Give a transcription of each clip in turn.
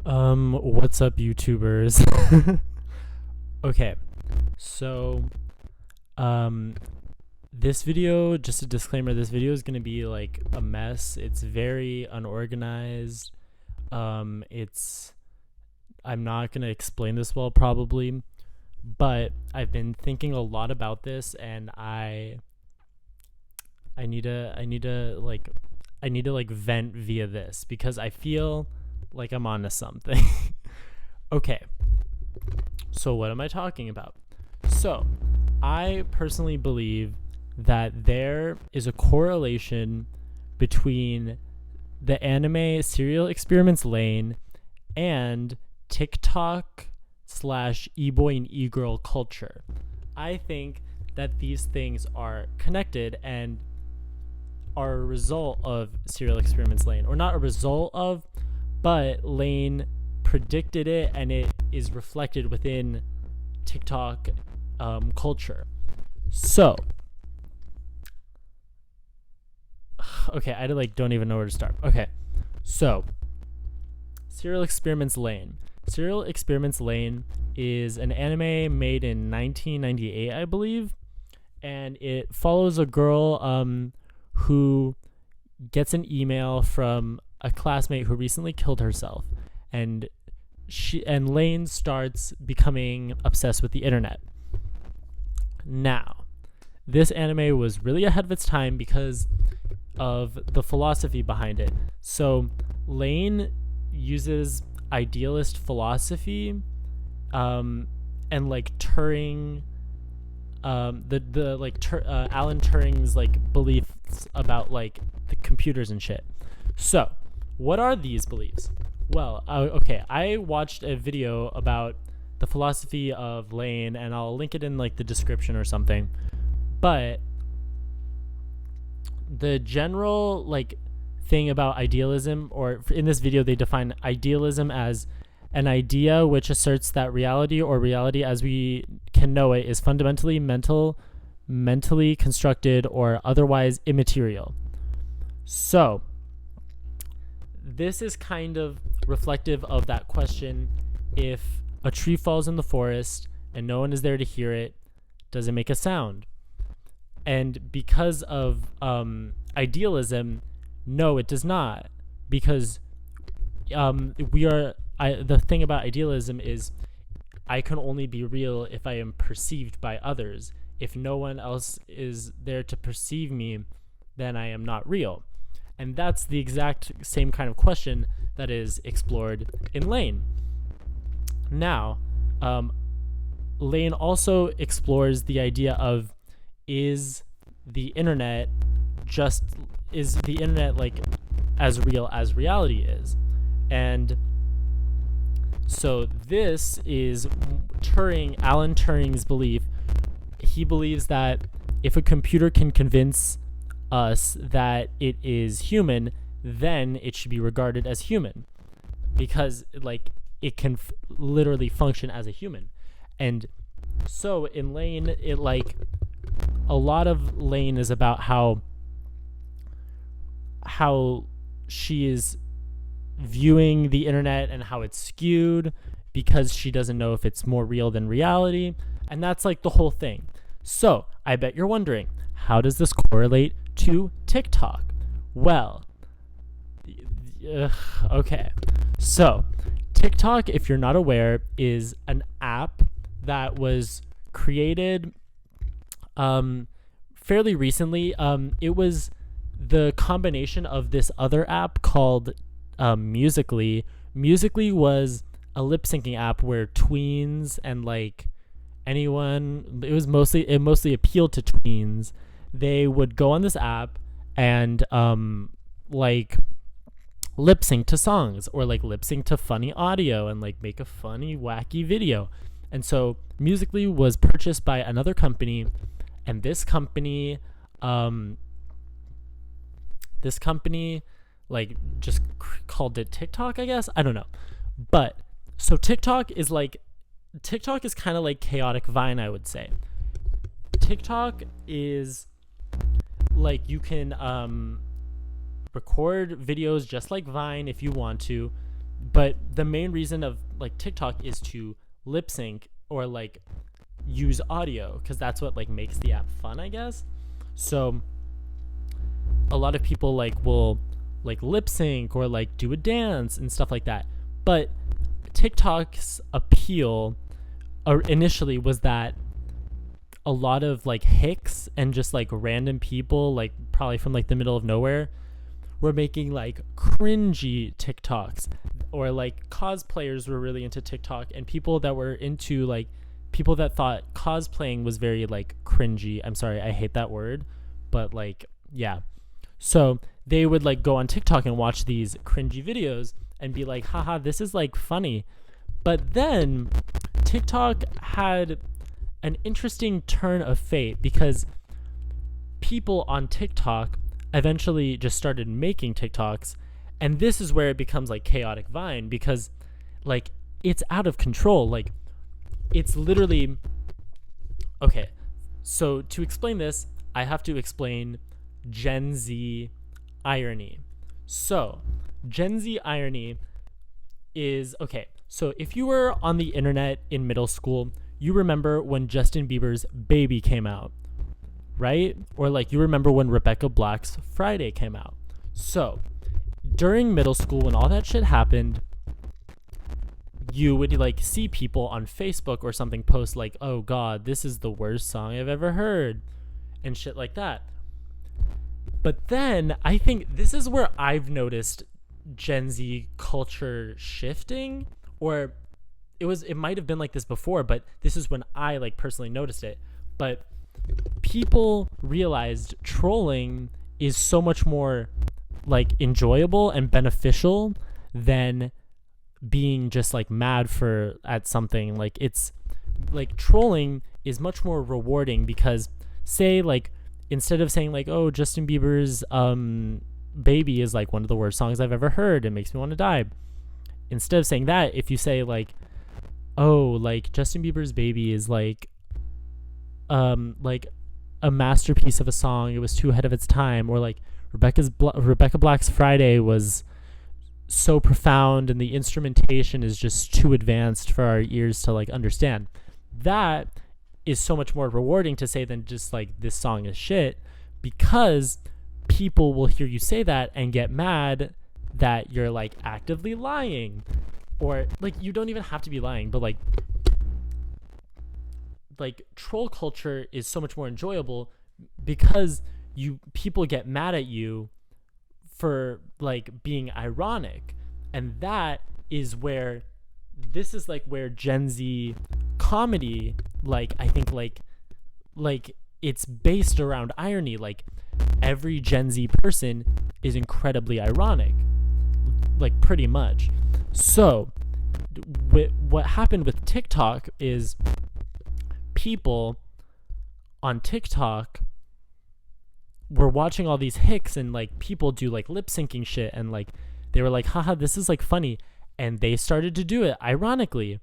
What's up, YouTubers? Okay, so, um, this video, just a disclaimer, this video is gonna be like a mess. It's very unorganized. It's, I'm not gonna explain this well, probably, but I've been thinking a lot about this, and I need to, I need to like vent via this because I feel like I'm onto something. Okay, so what am I talking about? So, I personally believe that there is a correlation between the anime Serial Experiments Lain and TikTok slash e-boy and e-girl culture. I think that these things are connected and are a result of Serial Experiments Lain, or not a result of, but Lane predicted it, and it is reflected within TikTok culture. So, okay, I don't even know where to start. Okay, so Serial Experiments Lain. Serial Experiments Lain is an anime made in 1998, I believe, and it follows a girl who gets an email from a classmate who recently killed herself, and Lane starts becoming obsessed with the internet. Now, this anime was really ahead of its time because of the philosophy behind it. So Lane uses idealist philosophy, and like Turing, Alan Turing's like beliefs about like the computers and shit. So, what are these beliefs? Well, okay, I watched a video about the philosophy of Lane, and I'll link it in like the description or something. But the general like thing about idealism, or in this video they define idealism as an idea which asserts that reality, or reality as we can know it, is fundamentally mentally constructed, or otherwise immaterial. So, this is kind of reflective of that question: if a tree falls in the forest and no one is there to hear it, does it make a sound? And because of idealism, no, it does not. Because the thing about idealism is I can only be real if I am perceived by others. If no one else is there to perceive me, then I am not real. And that's the exact same kind of question that is explored in Lane. Now, Lane also explores the idea of, is the internet like as real as reality is? And so this is Alan Turing's belief. He believes that if a computer can convince us that it is human, then it should be regarded as human, because like it can literally function as a human. And so in Lane, it like a lot of Lane is about how she is viewing the internet and how it's skewed because she doesn't know if it's more real than reality, and that's like the whole thing. So I bet you're wondering, how does this correlate to TikTok? Well, okay. So TikTok, if you're not aware, is an app that was created fairly recently. It was the combination of this other app called Musically. Musically was a lip syncing app where tweens and like anyone, it mostly appealed to tweens. They would go on this app and like lip sync to songs, or like lip sync to funny audio, and like make a funny wacky video. And so Musically was purchased by another company, and this company like just called it TikTok, I guess. I don't know. But so TikTok is kind of like chaotic Vine, I would say. TikTok is like, you can record videos just like Vine if you want to, But the main reason of like TikTok is to lip sync or like use audio, because that's what like makes the app fun, I guess. So a lot of people like will like lip sync or like do a dance and stuff like that. But TikTok's appeal initially was that a lot of like hicks and just like random people, like probably from like the middle of nowhere, were making like cringy TikToks, or like cosplayers were really into TikTok, and people that were into like people that thought cosplaying was very like cringy. I'm sorry, I hate that word, but like, yeah. So they would like go on TikTok and watch these cringy videos and be like, haha, this is like funny. But then TikTok had an interesting turn of fate, because people on TikTok eventually just started making TikToks, and this is where it becomes like chaotic Vine, because like it's out of control. Like it's literally, okay, so to explain this, I have to explain Gen Z irony. So Gen Z irony is, okay, so if you were on the internet in middle school, you remember when Justin Bieber's Baby came out, right? Or like you remember when Rebecca Black's Friday came out. So during middle school, when all that shit happened, you would like see people on Facebook or something post like, oh God, this is the worst song I've ever heard, and shit like that. But then I think this is where I've noticed Gen Z culture shifting, or it might have been like this before, but this is when I like personally noticed it. But people realized trolling is so much more like enjoyable and beneficial than being just like mad at something. Like it's like trolling is much more rewarding, because say like instead of saying like, oh, Justin Bieber's Baby is like one of the worst songs I've ever heard, it makes me want to die, instead of saying that, if you say like, oh, like Justin Bieber's Baby is like a masterpiece of a song, it was too ahead of its time, or like Rebecca Black's Friday was so profound and the instrumentation is just too advanced for our ears to like understand. That is so much more rewarding to say than just like this song is shit, because people will hear you say that and get mad that you're like actively lying, or like you don't even have to be lying, but like troll culture is so much more enjoyable because people get mad at you for like being ironic. And that is where this is like where Gen Z comedy, like I think like it's based around irony. Like every Gen Z person is incredibly ironic, like pretty much. So what happened with TikTok is people on TikTok were watching all these hicks, and like people do like lip syncing shit, and like they were like, haha, this is like funny, and they started to do it ironically.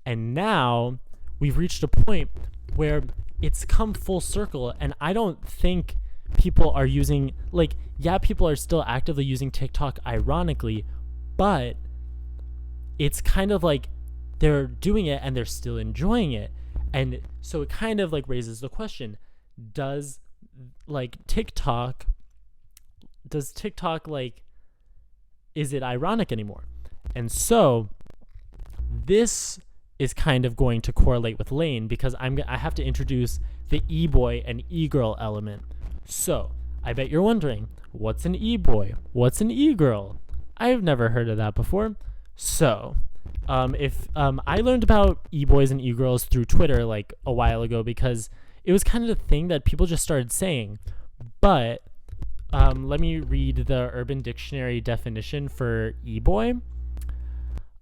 And now we've reached a point where it's come full circle, and I don't think people are using, like, yeah, people are still actively using TikTok ironically, but it's kind of like they're doing it and they're still enjoying it. And so it kind of like raises the question, does TikTok like, is it ironic anymore? And so this is kind of going to correlate with Lane, because I have to introduce the e-boy and e-girl element. So I bet you're wondering, what's an e-boy? What's an e-girl? I've never heard of that before. So if I learned about e-boys and e-girls through Twitter like a while ago, because it was kind of the thing that people just started saying. But let me read the Urban Dictionary definition for e-boy.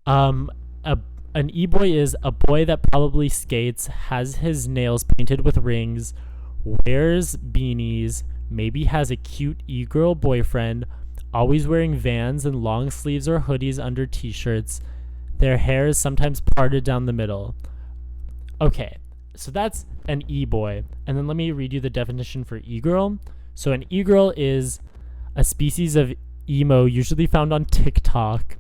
An e-boy is a boy that probably skates, has his nails painted with rings, wears beanies, maybe has a cute e-girl boyfriend, always wearing Vans and long sleeves or hoodies under t-shirts. Their hair is sometimes parted down the middle. Okay, so that's an e-boy. And then let me read you the definition for e-girl. So an e-girl is a species of emo usually found on TikTok,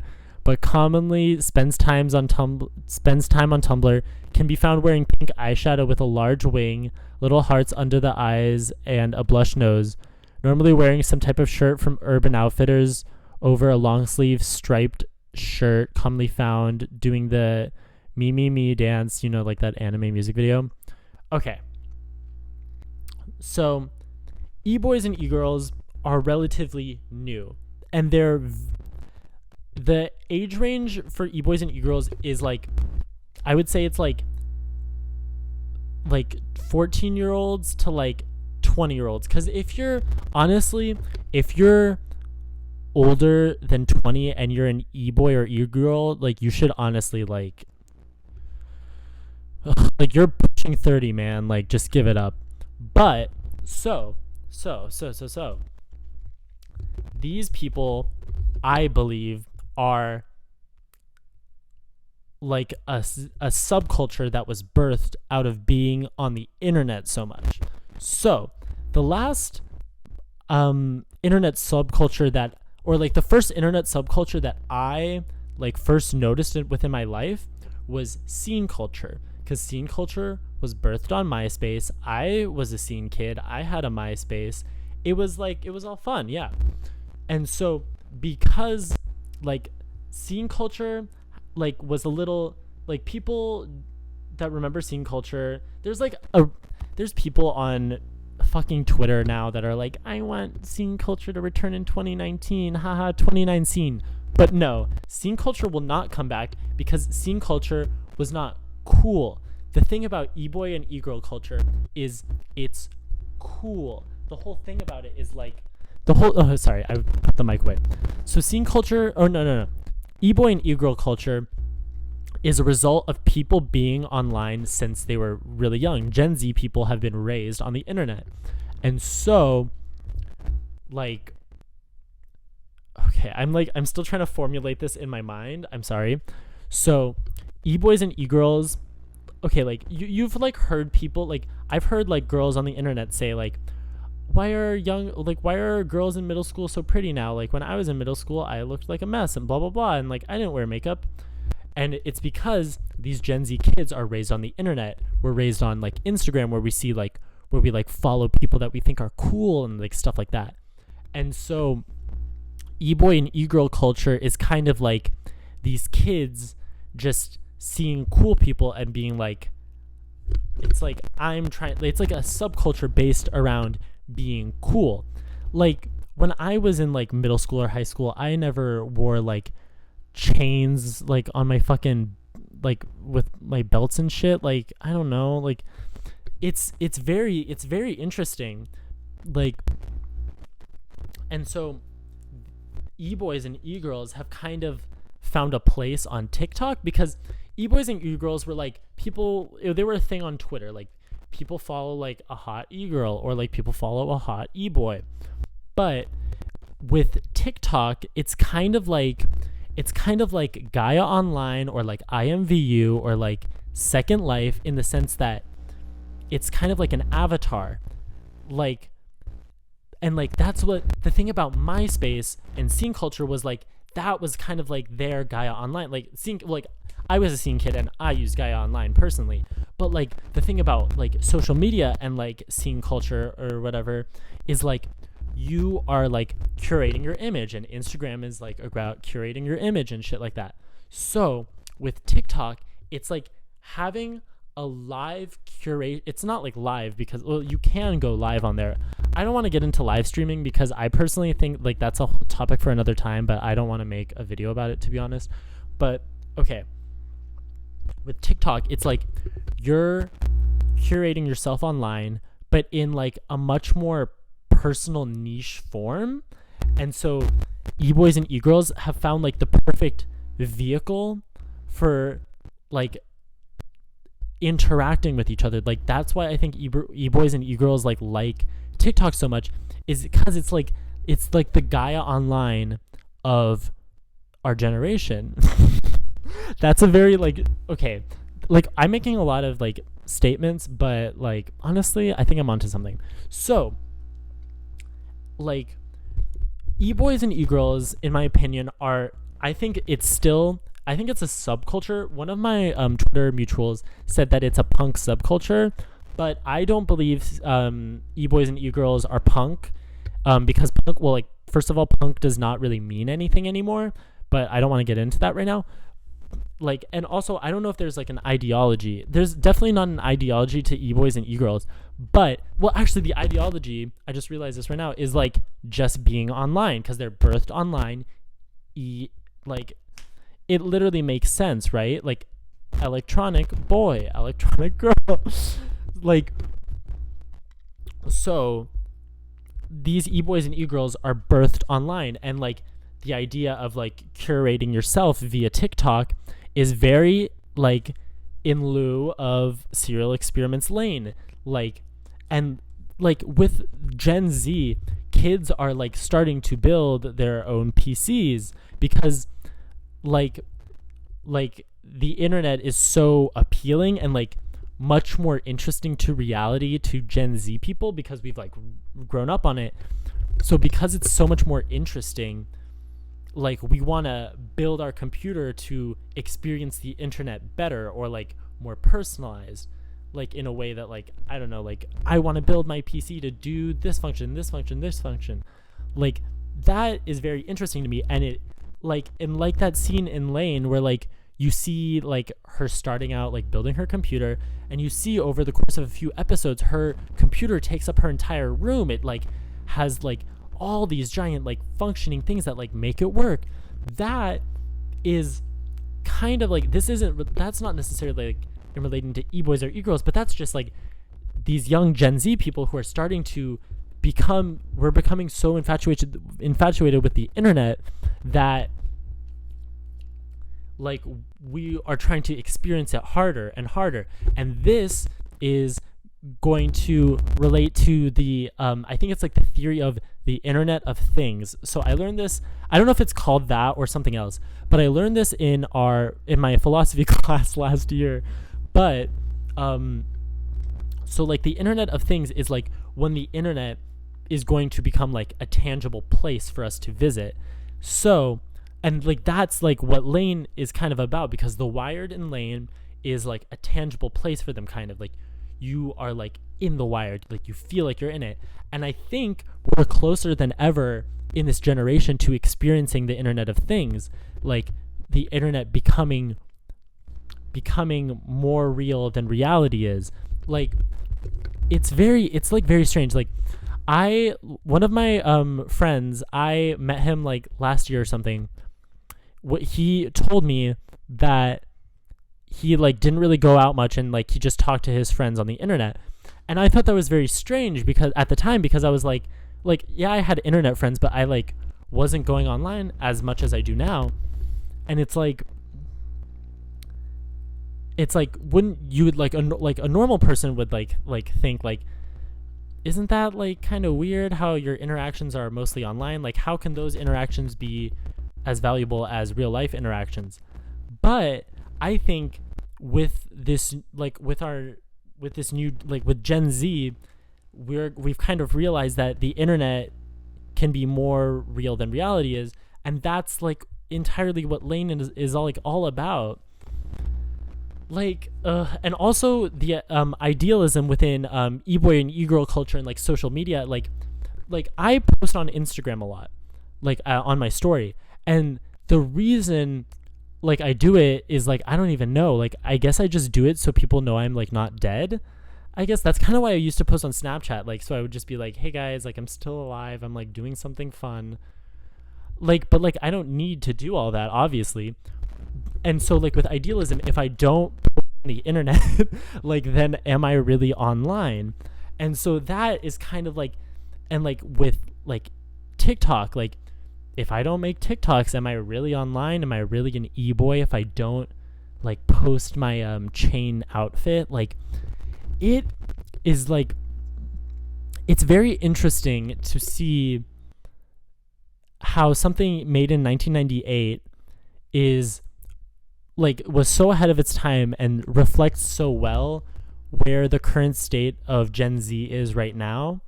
but commonly spends time on Tumblr, can be found wearing pink eyeshadow with a large wing, little hearts under the eyes, and a blush nose, normally wearing some type of shirt from Urban Outfitters over a long sleeve striped shirt, commonly found doing the me me me dance, like that anime music video. Okay, so e-boys and e-girls are relatively new, and the age range for e-boys and e-girls is like, I would say it's like 14-year-olds to like 20-year-olds, because if you're older than 20 and you're an e-boy or e-girl, like, you should honestly like you're pushing 30, man. Like, just give it up. But so these people, I believe, are like a subculture that was birthed out of being on the internet so much. So the last internet subculture that, or like the first internet subculture that I like first noticed it within my life, was scene culture, because scene culture was birthed on MySpace. I was a scene kid. I had a MySpace. It was all fun, yeah. And so because like scene culture like was a little like, people that remember scene culture, there's people on fucking Twitter now that are like, I want scene culture to return in 2019, haha, 29 scene. But no, scene culture will not come back, because scene culture was not cool. The thing about e-boy and e-girl culture is it's cool. The whole thing about it is like sorry, I put the mic away. So scene culture, no. E-boy and e-girl culture is a result of people being online since they were really young. Gen Z people have been raised on the internet. And so, like, okay, I'm still trying to formulate this in my mind. I'm sorry. So, e-boys and e-girls, okay, like, you've like heard people, like, I've heard like girls on the internet say like, why are girls in middle school so pretty now? Like, when I was in middle school, I looked like a mess and blah, blah, blah. And like, I didn't wear makeup. And it's because these Gen Z kids are raised on the internet. We're raised on like Instagram, where we follow people that we think are cool and like stuff like that. And so e-boy and e-girl culture is kind of like these kids just seeing cool people and being like, it's like it's like a subculture based around being cool. Like, when I was in like middle school or high school, I never wore like chains like on my fucking, like, with my belts and shit. Like, I don't know, like, it's very interesting. Like, and so e-boys and e-girls have kind of found a place on TikTok, because e-boys and e-girls were like, people, they were a thing on Twitter. Like, people follow like a hot e-girl, or like people follow a hot e-boy. But with TikTok, it's kind of like Gaia Online, or like IMVU, or like Second Life, in the sense that it's kind of like an avatar. Like, and like, that's what the thing about MySpace and scene culture was, like, that was kind of like their Gaia Online. Like, I was a scene kid and I use Gaia Online personally. But like, the thing about like social media and like scene culture or whatever is like, you are like curating your image, and Instagram is like about curating your image and shit like that. So with TikTok, it's like having a live curate. It's not like live, because, well, you can go live on there. I don't want to get into live streaming, because I personally think like that's a whole topic for another time, but I don't want to make a video about it, to be honest. But okay, with TikTok, it's like you're curating yourself online, but in like a much more personal niche form. And so e-boys and e-girls have found like the perfect vehicle for like interacting with each other. Like, that's why I think e-boys and e-girls like TikTok so much, is because it's like the Gaia Online of our generation. That's a very like, okay, like, I'm making a lot of like statements, but like, honestly, I think I'm onto something. So like, e-boys and e-girls, in my opinion, are I think it's still, I think it's a subculture. One of my Twitter mutuals said that it's a punk subculture, but I don't believe e-boys and e-girls are punk, because punk, well, like, first of all, punk does not really mean anything anymore, but I don't want to get into that right now. Like, and also, I don't know if there's like an ideology. There's definitely not an ideology to e-boys and e-girls, but, well, actually, the ideology, I just realized this right now, is like just being online, because they're birthed online. Like, it literally makes sense, right? Like, electronic boy, electronic girl. Like, so these e-boys and e-girls are birthed online, and like the idea of like curating yourself via TikTok is very like in lieu of Serial Experiments Lain. Like, and like with Gen Z, kids are like starting to build their own PCs because like the internet is so appealing and like much more interesting to reality to Gen Z people because we've like grown up on it. So because it's so much more interesting, like we want to build our computer to experience the internet better or like more personalized, like in a way that like, I don't know, like I want to build my PC to do this function, this function, this function. Like that is very interesting to me. And it like, and like that scene in Lane where like you see like her starting out like building her computer, and you see over the course of a few episodes her computer takes up her entire room. It like has like all these giant like functioning things that like make it work. That is kind of like, that's not necessarily like in relating to e-boys or e-girls, but that's just like these young Gen Z people who are starting to we're becoming so infatuated with the internet that like we are trying to experience it harder and harder. And this is going to relate to the I think it's like the theory of the Internet of Things. So I learned this, I don't know if it's called that or something else, but I learned this in my philosophy class last year. But so like the Internet of Things is like when the internet is going to become like a tangible place for us to visit. So, and like that's like what Lane is kind of about, because The Wired and Lane is like a tangible place for them, kind of like you are like in The Wired, like you feel like you're in it. And I think we're closer than ever in this generation to experiencing the Internet of Things, like the internet becoming more real than reality is. Like it's like very strange. Like one of my friends, I met him like last year or something. What he told me that he like didn't really go out much, and like he just talked to his friends on the internet. And I thought that was very strange because at the time, because I was like yeah, I had internet friends, but I like wasn't going online as much as I do now. And it's like wouldn't you like a normal person would like think like, isn't that like kind of weird how your interactions are mostly online? Like how can those interactions be as valuable as real life interactions? But I think with this like with this new like with Gen Z, we've kind of realized that the internet can be more real than reality is, and that's like entirely what Lane is all about. Like and also the idealism within e-boy and e-girl culture and like social media. Like I post on Instagram a lot, like on my story, and the reason like I do it is like I don't even know, like I guess I just do it so people know I'm like not dead. I guess that's kind of why I used to post on Snapchat, like so I would just be like, hey guys, like I'm still alive, I'm like doing something fun, like, but like I don't need to do all that, obviously. And so like with idealism, if I don't post on the internet like then am I really online? And so that is kind of like, and like with like TikTok, like if I don't make TikToks, am I really online? Am I really an e-boy if I don't like post my chain outfit? Like it is like, it's very interesting to see how something made in 1998 is like was so ahead of its time and reflects so well where the current state of Gen Z is right now.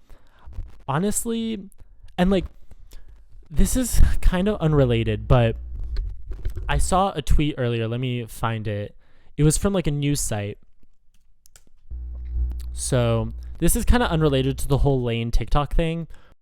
Honestly, and like this is kind of unrelated, but I saw a tweet earlier. Let me find it. It was from like a news site. So this is kind of unrelated to the whole Lane TikTok thing,